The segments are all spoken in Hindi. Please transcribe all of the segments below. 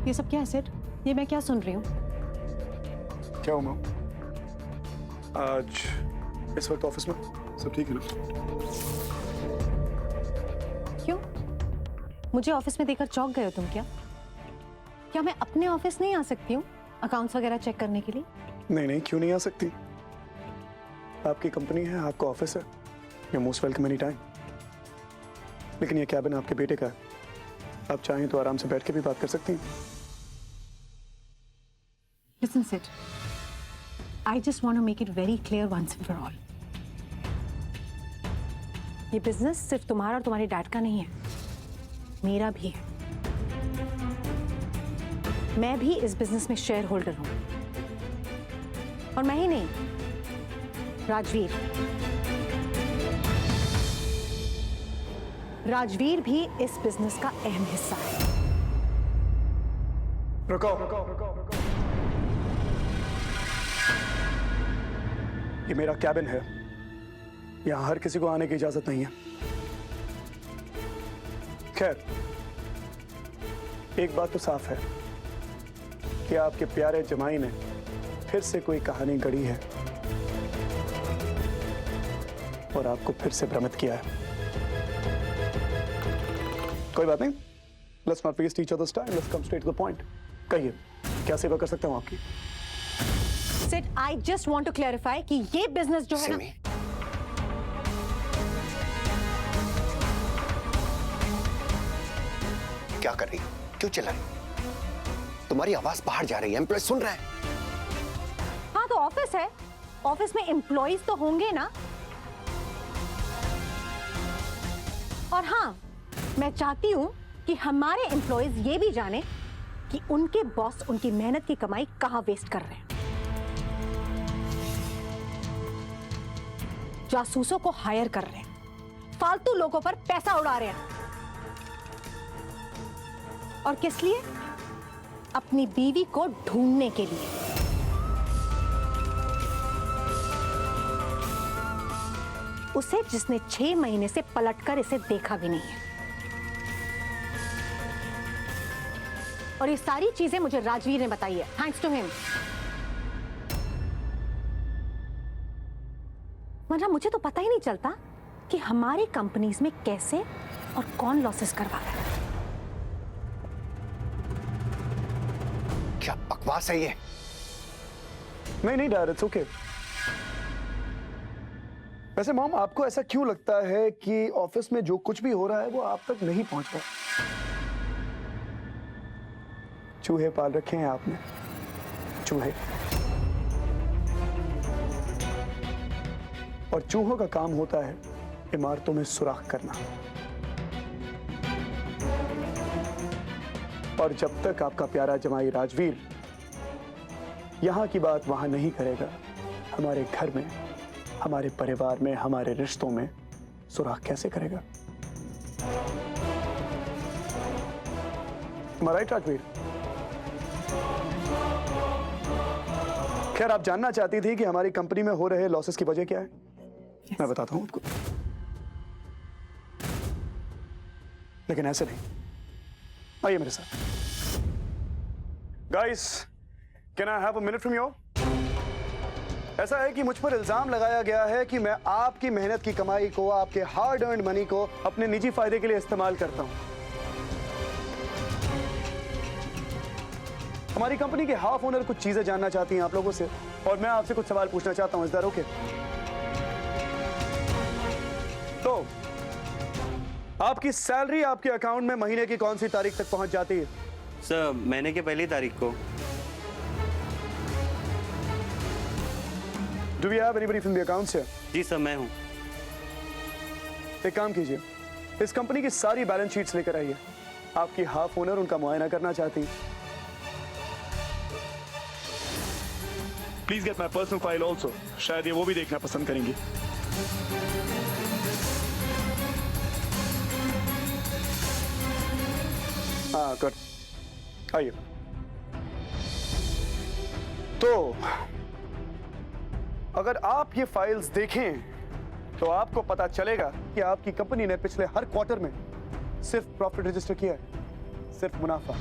ये सब क्या है सिड? ये मैं क्या सुन रही हूँ? क्या हुआ? आज इस वक्त ऑफिस में सब ठीक है ना? क्यों? मुझे ऑफिस में देखकर चौंक गए हो तुम क्या? क्या मैं अपने ऑफिस नहीं आ सकती हूँ अकाउंट्स वगैरह चेक करने के लिए? नहीं नहीं, क्यों नहीं आ सकती? आपकी कंपनी है, आपका ऑफिस है, you most welcome any time. लेकिन ये कैबिन आपके बेटे का है, आप चाहें तो आराम से बैठ के भी बात कर सकती हैं। Listen, Sid. I just want to make it very clear once and for all. ये बिजनेस सिर्फ तुम्हारा और तुम्हारे डैड का नहीं है, मेरा भी है। मैं भी इस बिजनेस में शेयर होल्डर हूं, और मैं ही नहीं, राजवीर भी इस बिजनेस का अहम हिस्सा है। रुको। ये मेरा कैबिन है, यहां हर किसी को आने की इजाजत नहीं है। खैर, एक बात तो साफ है कि आपके प्यारे जमाई ने फिर से कोई कहानी गढ़ी है और आपको फिर से भ्रमित किया है। कोई बात नहीं, let's not waste each others time, let's come straight to the point. कहिए, क्या सेवा कर सकता हूं आपकी? Sid, I just want to clarify कि ये बिजनेस जो है ना, क्या कर रही हो? क्यों चिल्ला रही? तुम्हारी आवाज बाहर जा रही है, एम्प्लॉय सुन रहे हैं। हाँ तो ऑफिस है, ऑफिस में एम्प्लॉइज तो होंगे ना। और हाँ, मैं चाहती हूं कि हमारे एम्प्लॉइज ये भी जाने कि उनके बॉस उनकी मेहनत की कमाई कहां वेस्ट कर रहे हैं। जासूसों को हायर कर रहे हैं, फालतू लोगों पर पैसा उड़ा रहे हैं। और किस लिए? अपनी बीवी को ढूंढने के लिए। उसे जिसने 6 महीने से पलटकर इसे देखा भी नहीं है। और ये सारी चीजें मुझे राजवीर ने बताई है, थैंक्स टू हिम। वरना मुझे तो पता ही नहीं चलता कि हमारी कंपनीज में कैसे और कौन लॉसेस करवा रहा है। क्या बकवास है ये? नहीं डैड, इट्स ओके। वैसे मॉम, आपको ऐसा क्यों लगता है कि ऑफिस में जो कुछ भी हो रहा है वो आप तक नहीं पहुंच रहा? चूहे पाल रखे हैं आपने, चूहे। और चूहों का काम होता है इमारतों में सुराख करना। और जब तक आपका प्यारा जमाई राजवीर यहां की बात वहां नहीं करेगा, हमारे घर में, हमारे परिवार में, हमारे रिश्तों में सुराख कैसे करेगा? राइट राजवीर? खैर, आप जानना चाहती थी कि हमारी कंपनी में हो रहे लॉसेस की वजह क्या है? yes. मैं बताता हूं आपको, लेकिन ऐसे नहीं। आइए मेरे साथ। Guys, can I have a minute from you? ऐसा है कि मुझ पर इल्जाम लगाया गया है कि मैं आपकी मेहनत की कमाई को, आपके हार्ड अर्न्ड मनी को अपने निजी फायदे के लिए इस्तेमाल करता हूं। हमारी कंपनी के हाफ ओनर कुछ चीजें जानना चाहती हैं आप लोगों से, और मैं आपसे कुछ सवाल पूछना चाहता हूं। Is that okay? तो आपकी सैलरी आपके अकाउंट में महीने की कौन सी तारीख तक पहुंच जाती है? सर, महीने के पहली तारीख को। Do we have anybody from the accounts here? जी सर, मैं हूँ। एक काम कीजिए, इस कंपनी की सारी बैलेंस शीट्स लेकर आइए। आपकी हाफ ओनर उनका मुआयना करना चाहती है। Please get my personal file also, शायद ये वो भी देखना पसंद करेंगी। हाँ गुड, आइए। तो अगर आप ये फाइल्स देखें तो आपको पता चलेगा कि आपकी कंपनी ने पिछले हर क्वार्टर में सिर्फ प्रॉफिट रजिस्टर किया है, सिर्फ मुनाफा।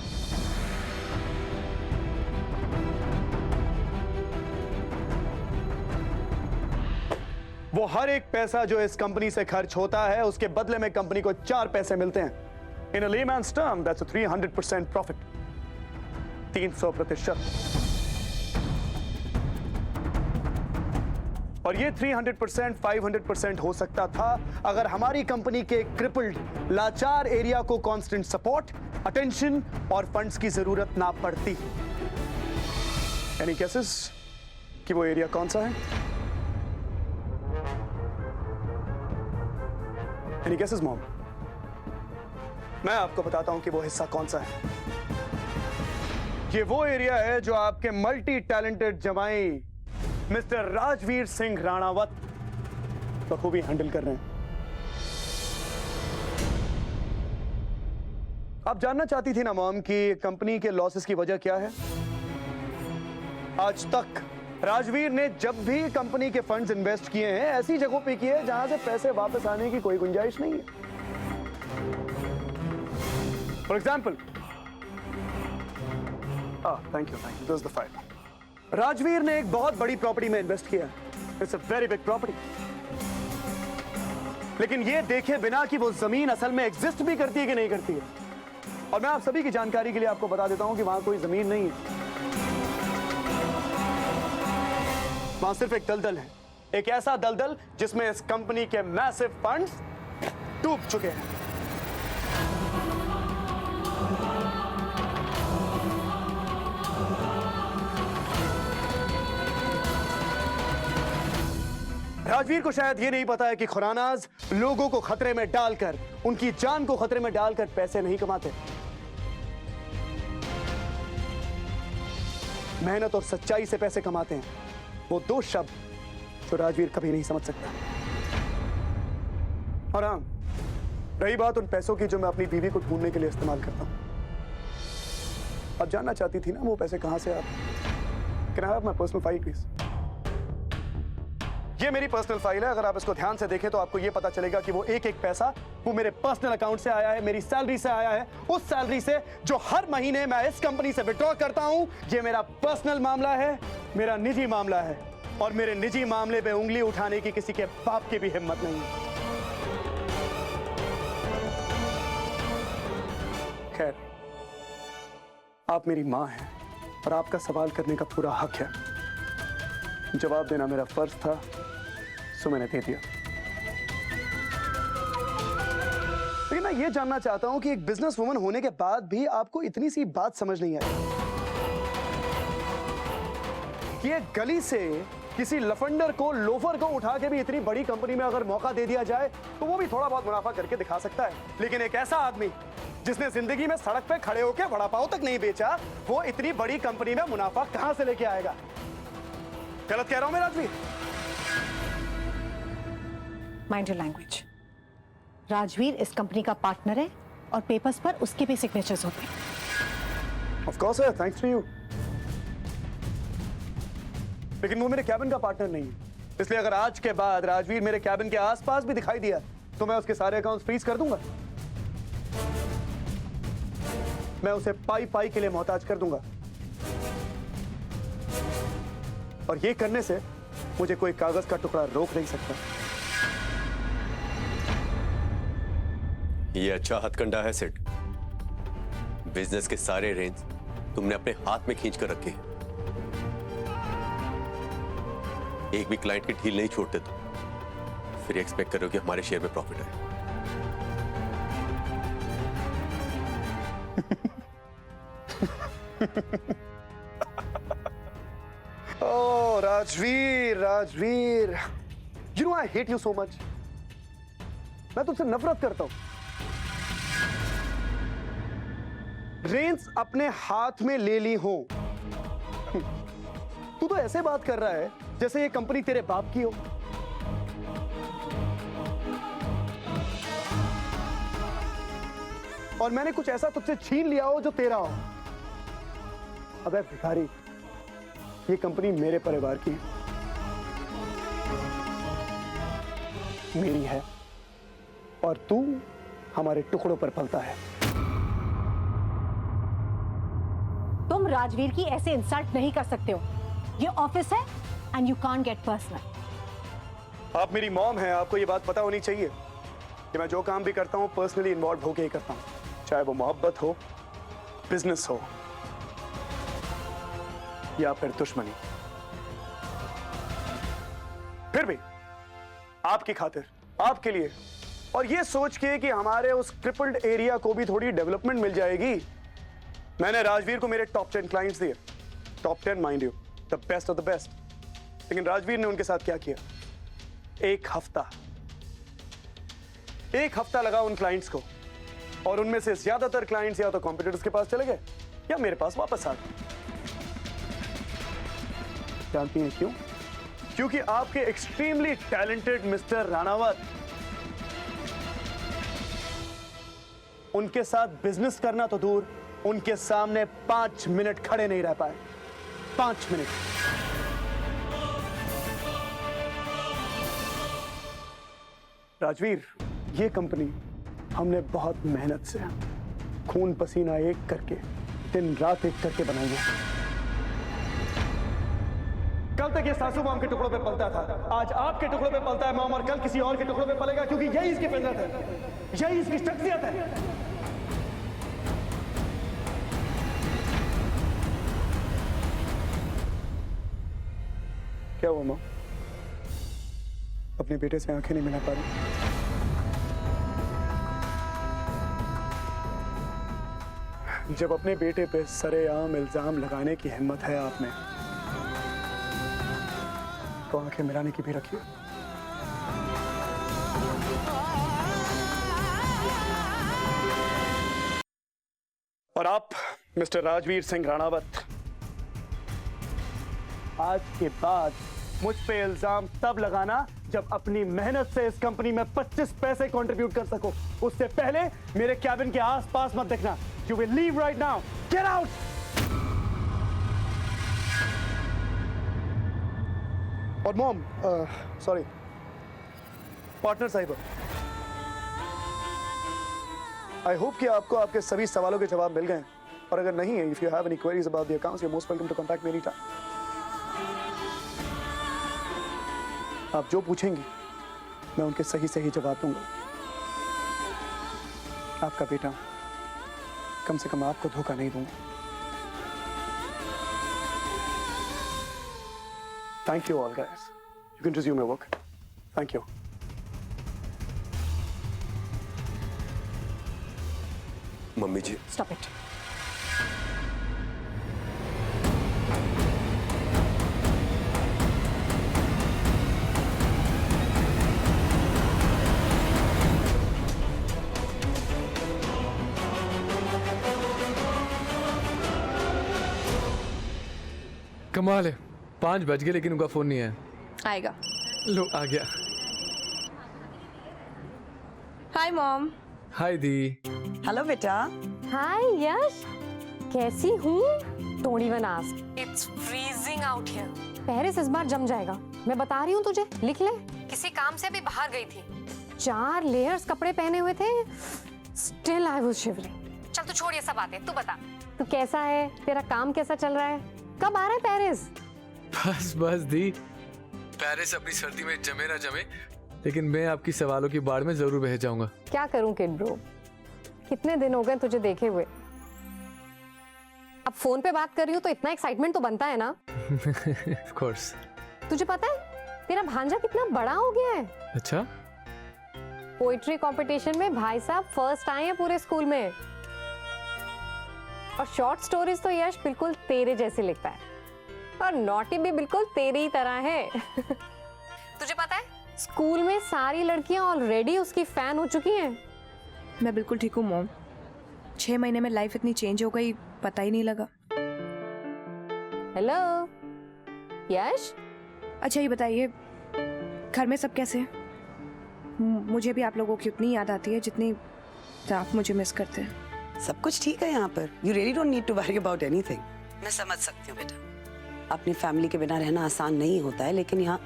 वो हर एक पैसा जो इस कंपनी से खर्च होता है उसके बदले में कंपनी को 4 पैसे मिलते हैं। In a layman's term that's 300% profit, 300%। और ये 300% 500% हो सकता था अगर हमारी कंपनी के क्रिपल्ड लाचार एरिया को कांस्टेंट सपोर्ट, अटेंशन और फंड्स की जरूरत ना पड़ती। एनी गेसेस कि वो एरिया कौन सा है? Any guesses mom? मैं आपको बताता हूं कि वो हिस्सा कौन सा है। ये वो एरिया है जो आपके मल्टी टैलेंटेड जमाई मिस्टर राजवीर सिंह राणावत बखूबी हैंडल कर रहे हैं। आप जानना चाहती थी ना मॉम कि कंपनी के लॉसेस की वजह क्या है? आज तक राजवीर ने जब भी कंपनी के फंड्स इन्वेस्ट किए हैं ऐसी जगहों पे किए हैं जहां से पैसे वापस आने की कोई गुंजाइश नहीं है। For example, thank you, this is the file. Rajveer ने एक बहुत बड़ी प्रॉपर्टी में इन्वेस्ट किया। It's a very big property. लेकिन ये देखे बिना कि वो जमीन असल में एग्जिस्ट भी करती है कि नहीं करती है। और मैं आप सभी की जानकारी के लिए आपको बता देता हूं कि वहां कोई जमीन नहीं है, वहां सिर्फ एक दलदल है। एक ऐसा दलदल जिसमें इस कंपनी के मैसिव फंड्स डूब चुके हैं। राजवीर को शायद ये नहीं पता है कि खुरानाज लोगों को खतरे में डालकर, उनकी जान को खतरे में डालकर पैसे नहीं कमाते। मेहनत और सच्चाई से पैसे कमाते हैं। वो 2 शब्द जो राजवीर कभी नहीं समझ सकता। और हाँ, रही बात उन पैसों की जो मैं अपनी बीवी को ढूंढने के लिए इस्तेमाल करता हूं। आप जानना चाहती थी ना वो पैसे कहां से आते? Can I have my personal file please? ये मेरी पर्सनल फाइल है। अगर आप इसको ध्यान से देखें तो आपको ये पता चलेगा कि वो एक एक पैसा वो मेरे पर्सनल अकाउंट से आया है, मेरी सैलरी से आया है, उस सैलरी से जो हर महीने मैं इस कंपनी से विड्रॉ करता हूं। ये मेरा पर्सनल मामला है, मेरा निजी मामला है, और मेरे निजी मामले पे उंगली उठाने की किसी के बाप की भी हिम्मत नहीं है। खैर, आप मेरी मां हैं और आपका सवाल करने का पूरा हक है। जवाब देना मेरा फर्ज था, सो मैंने दे दिया। लेकिन मैं ये जानना चाहता हूं कि एक बिजनेस वुमन होने के बाद भी आपको इतनी सी बात समझ नहीं आई कि एक गली से किसी लफंडर को, लोफर को उठा के भी इतनी बड़ी कंपनी में अगर मौका दे दिया जाए तो वो भी थोड़ा बहुत मुनाफा करके दिखा सकता है। लेकिन एक ऐसा आदमी जिसने जिंदगी में सड़क पे खड़े होकर वड़ा पाव तक नहीं बेचा, वो इतनी बड़ी कंपनी में मुनाफा कहां से लेके आएगा? गलत कह रहा हूं मैं Rajveer? Mind your language. Rajveer इस कंपनी का पार्टनर है और पेपर्स पर उसके भी सिग्नेचर्स होते हैं। ऑफ कोर्स है, थैंक्स टू यू। लेकिन वो मेरे कैबिन का पार्टनर नहीं है, इसलिए अगर आज के बाद राजवीर मेरे कैबिन के आसपास भी दिखाई दिया तो मैं उसके सारे अकाउंट्स फ्रीज कर दूंगा। मैं उसे पाई पाई के लिए मोहताज कर दूंगा। और ये करने से मुझे कोई कागज का टुकड़ा रोक नहीं सकता। ये अच्छा हथकंडा है सेठ। बिजनेस के सारे रेंज तुमने अपने हाथ में खींच कर रखे हैं। एक भी क्लाइंट की ढील नहीं छोड़ते तुम, फिर एक्सपेक्ट करो कि हमारे शेयर में प्रॉफिट है। Oh, Rajveer, you know I hate you so much. मैं तुमसे नफरत करता हूं। रेंस अपने हाथ में ले ली हो। तू तो ऐसे बात कर रहा है जैसे ये कंपनी तेरे बाप की हो। और मैंने कुछ ऐसा तुझसे छीन लिया हो जो तेरा हो। अबे भिखारी, ये कंपनी मेरे परिवार की है, मेरी है, और तू हमारे टुकड़ों पर पलता है। तुम राजवीर की ऐसे इंसल्ट नहीं कर सकते हो। ये ऑफिस है and you can't get personal. आप मेरी मॉम हैं, आपको ये बात पता होनी चाहिए कि मैं जो काम भी करता हूँ पर्सनली इन्वॉल्व होके ही करता हूँ, चाहे वो मोहब्बत हो, बिजनेस हो या फिर दुश्मनी। फिर भी आपकी खातिर, आपके लिए, और ये सोच के कि हमारे उस क्रिपल्ड एरिया को भी थोड़ी डेवलपमेंट मिल जाएगी, मैंने राजवीर को मेरे टॉप 10 क्लाइंट्स दिए। Top 10 mind you, the best of the best. लेकिन राजवीर ने उनके साथ क्या किया? एक हफ्ता लगा उन क्लाइंट्स को, और उनमें से ज्यादातर क्लाइंट्स या तो कॉम्पिटिटर्स के पास चले गए या मेरे पास वापस आ गए। जानती हैं क्यों? क्योंकि आपके एक्सट्रीमली टैलेंटेड मिस्टर राणावत उनके साथ बिजनेस करना तो दूर, उनके सामने 5 मिनट खड़े नहीं रह पाए। 5 मिनट। राजवीर, ये कंपनी हमने बहुत मेहनत से, खून पसीना एक करके, दिन रात एक करके बनाई है। कल तक ये सासू मॉम के टुकड़ों पे पलता था, आज आपके टुकड़ों पे पलता है मॉम, और कल किसी और के टुकड़ों पे पलेगा, क्योंकि यही इसकी फितरत है, यही इसकी शख्सियत है। क्या हुआ मॉम? अपने बेटे से आंखें नहीं मिला पा रही? जब अपने बेटे पे सरेआम इल्जाम लगाने की हिम्मत है आप में, तो आंखें मिलाने की भी रखिए। और आप मिस्टर राजवीर सिंह राणावत, आज के बाद मुझ पे इल्जाम तब लगाना जब अपनी मेहनत से इस कंपनी में 25 पैसे कंट्रीब्यूट कर सको। उससे पहले मेरे कैबिन के आसपास मत देखना। You will leave right now. Get out! और मॉम, सॉरी, पार्टनर साहिबा, आई होप कि आपको आपके सभी सवालों के जवाब मिल गए, और अगर नहीं है, if you have any queries about the accounts, you're most welcome to contact me anytime. आप जो पूछेंगी मैं उनके सही सही जवाब दूंगा। आपका बेटा, कम से कम आपको धोखा नहीं दूंगा। Thank you all guys. You can resume your work. Thank you. Mummy ji, Stop it. कमाल है, 5 बज गए लेकिन उनका फोन नहीं आया। आएगा। लो आ गया। Hi mom. हाय दी। हेलो बेटा। हाय यश, कैसी हूँ? Don't even ask. It's freezing out here. Paris इस बार जम जाएगा, मैं बता रही हूँ तुझे, लिख ले। किसी काम से अभी बाहर गई थी, 4 लेयर्स कपड़े पहने हुए थे, स्टिल आई वाज शिवरिंग। चल तू छोड़ ये सब बातें, तू बता तू कैसा है, तेरा काम कैसा चल रहा है, कब आ रहा है पेरिस? बस बस दी, पेरिस अपनी सर्दी में जमे ना जमे, लेकिन मैं आपकी सवालों की बाढ़ में जरूर बह जाऊंगा। क्या करूं किड ब्रो, कितने दिन हो गए तुझे देखे हुए। अब फोन पे बात कर रही हूँ तो इतना एक्साइटमेंट तो बनता है ना। Of course. तुझे पता है तेरा भांजा कितना बड़ा हो गया है? अच्छा? पोइट्री कंपटीशन में भाई साहब फर्स्ट आए हैं पूरे स्कूल में, और शॉर्ट स्टोरीज तो यश बिल्कुल तेरे जैसे लिखता है, और नॉटी भी बिल्कुल तेरी ही तरह है। तुझे पता है स्कूल में सारी लड़कियां ऑलरेडी उसकी फैन हो चुकी हैं। मैं बिल्कुल ठीक हूँ मॉम, 6 महीने में लाइफ इतनी चेंज हो गई, पता ही नहीं लगा। हेलो यश। अच्छा ये बताइए, घर में सब कैसे हैं? मुझे भी आप लोगों की उतनी याद आती है जितनी आप मुझे मिस करते हैं। सब कुछ ठीक है यहाँ पर। You really don't need to worry about anything. मैं समझ सकती हूँ बेटा, अपनी फैमिली के बिना रहना आसान नहीं होता है, लेकिन यहाँ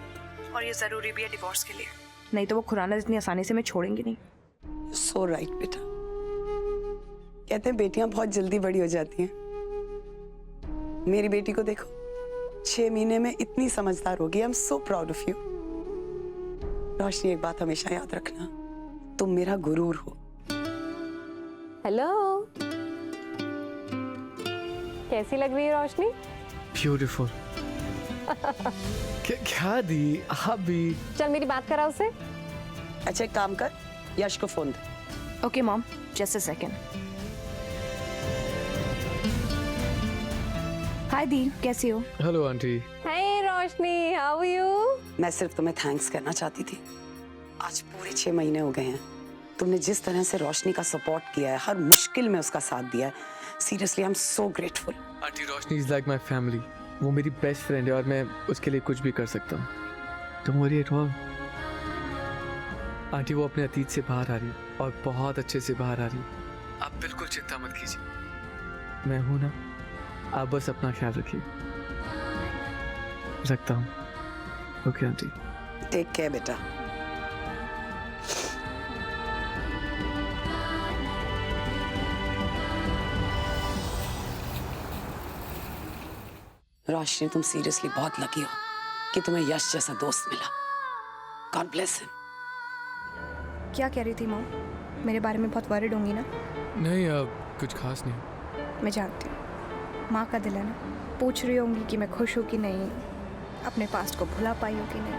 और ये जरूरी भी है डिवोर्स के लिए, नहीं तो वो खुराना इतनी आसानी से मैं छोड़ेंगे नहीं। सो राइट बेटा, कहते हैं बेटियां बहुत जल्दी बड़ी हो जाती हैं, मेरी बेटी को देखो, 6 महीने में इतनी समझदार होगी। I am so proud of you. Roshni, एक बात हमेशा याद रखना, तुम मेरा गुरूर हो। हेलो, कैसी लग रही है रोशनी? ब्यूटीफुल। क्या दी, आप भी। चल मेरी बात करा उससे। अच्छा एक काम कर, यश को फोन दे। Okay mom, just a second. Hi दी, कैसी हो? Hello aunty. Hi Roshni, how are you? मैं सिर्फ तुम्हें थैंक्स करना चाहती थी। आज पूरे 6 महीने हो गए हैं, तुमने जिस तरह से रोशनी का सपोर्ट किया है, हर मुश्किल में उसका साथ दिया है, seriously I am so grateful. Aunty, Roshni is like my family. वो मेरी बेस्ट फ्रेंड है और मैं उसके लिए कुछ भी कर सकता हूँ। Don't worry at all. Aunty, वो अपने अतीत से बाहर आ रही है और बहुत अच्छे से बाहर आ रही है। आप बिल्कुल चिंता मत कीजिए, मैं हूं ना। आप बस अपना ख्याल रखिए। रखता हूँ। Okay aunty. टेक केयर बेटा। रोशनी, तुम सीरियसली बहुत लकी हो कि तुम्हें यश जैसा दोस्त मिला। God bless him. क्या कह रही थी मॉम? मेरे बारे में बहुत वरिड होंगी ना? नहीं, अब कुछ खास नहीं। मैं जानती हूँ, माँ का दिल है ना। पूछ रही होंगी कि मैं खुश हूँ कि नहीं, अपने पास्ट को भुला पाई हूँ कि नहीं।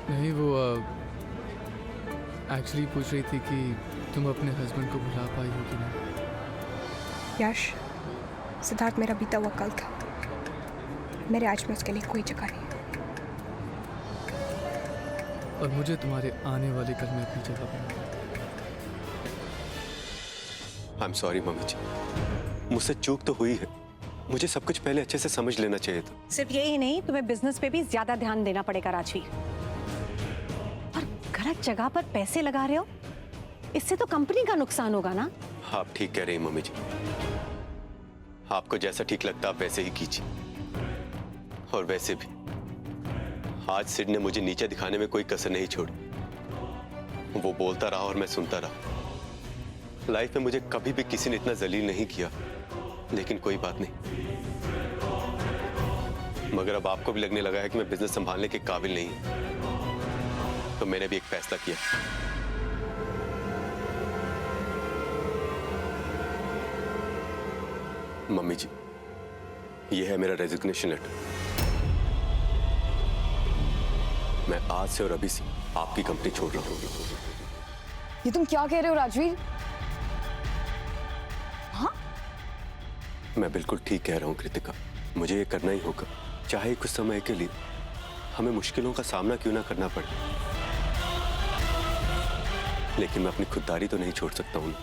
नहीं, वो एक्चुअली पूछ रही थी कि तुम अपने हस्बैंड को भुला पाई हो कि नहीं। यश, सिद्धार्थ मेरा बीता हुआ कल था। मेरे आज में उसके लिए कोई जगह नहीं। और मुझे तुम्हारे आने वाले कल में अपनी जगह बनाना। आई एम सॉरी मम्मी जी, मुझसे चूक तो हुई है। मुझे सब कुछ पहले अच्छे से समझ लेना चाहिए था। सिर्फ यही नहीं, तुम्हें बिजनेस पे भी ज्यादा ध्यान देना पड़ेगा राजवीर। और गलत जगह पर पैसे लगा रहे हो, इससे तो कंपनी का नुकसान होगा ना। आप ठीक कह रही हैं मम्मी जी। आपको जैसा ठीक लगता आप वैसे ही कीजिए। और वैसे भी आज सिड ने मुझे नीचे दिखाने में कोई कसर नहीं छोड़ी। वो बोलता रहा और मैं सुनता रहा। लाइफ में मुझे कभी भी किसी ने इतना जलील नहीं किया, लेकिन कोई बात नहीं। मगर अब आपको भी लगने लगा है कि मैं बिजनेस संभालने के काबिल नहीं हूं, तो मैंने भी एक फैसला किया। मम्मी जी, ये है मेरा रेजिग्नेशन लेटर। मैं आज से और अभी से आपकी कंपनी छोड़ रहा हूँ। ये तुम क्या कह रहे हो राजवीर? हाँ? मैं बिल्कुल ठीक कह रहा हूँ कृतिका। मुझे ये करना ही होगा, चाहे कुछ समय के लिए हमें मुश्किलों का सामना क्यों ना करना पड़े। लेकिन मैं अपनी खुददारी तो नहीं छोड़ सकता हूँ।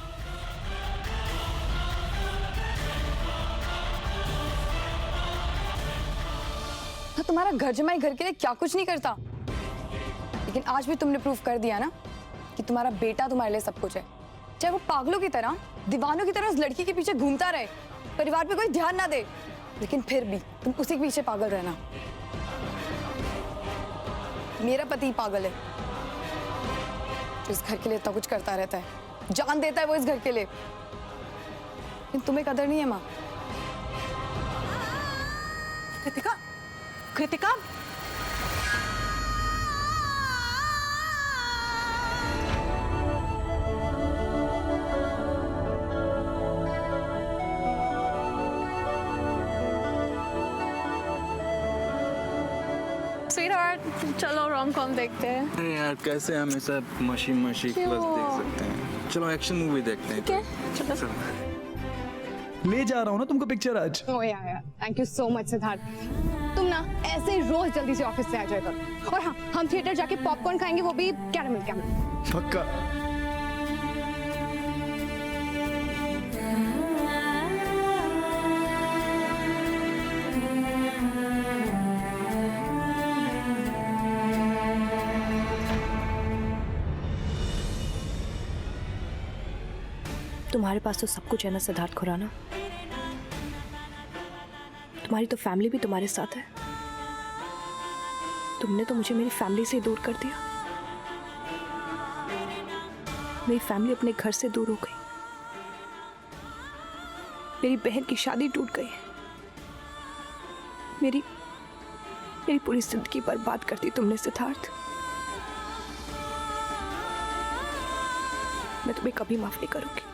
तो तुम्हारा घर जमाई घर के लिए क्या कुछ नहीं करता, लेकिन आज भी तुमने प्रूफ कर दिया ना कि तुम्हारा बेटा तुम्हारे लिए सब कुछ है। चाहे वो पागलों की तरह, दीवानों की तरह उस लड़की के पीछे घूमता रहे, परिवार पे कोई ध्यान ना दे, लेकिन फिर भी तुम उसी के पीछे पागल रहना। मेरा पति ही पागल है, जो इस घर के लिए इतना कुछ करता रहता है, जान देता है वो इस घर के लिए। लेकिन तुम्हें कदर नहीं है माँ। कृतिका, कृतिका, चलो रोम कॉम देखते हैं। अरे यार, कैसे हमेशा मशी मशी बस देख सकते हैं। चलो एक्शन मूवी देखते हैं। चलो। ले जा रहा हूँ ना तुमको पिक्चर आज। ओह यार, thank you so much Siddharth. तुम ना ऐसे रोज जल्दी से ऑफिस से आ जाया करो। और हाँ, हम थिएटर जाके पॉपकॉर्न खाएंगे, वो भी कैरामल कैरामल। पक्का। तुम्हारे पास तो सब कुछ है ना सिद्धार्थ खुराना। तुम्हारी तो फैमिली भी तुम्हारे साथ है। तुमने तो मुझे मेरी फैमिली से दूर कर दिया। मेरी फैमिली अपने घर से दूर हो गई। मेरी बहन की शादी टूट गई। मेरी पूरी जिंदगी बर्बाद कर दी तुमने सिद्धार्थ। मैं तुम्हें कभी माफ नहीं करूंगी।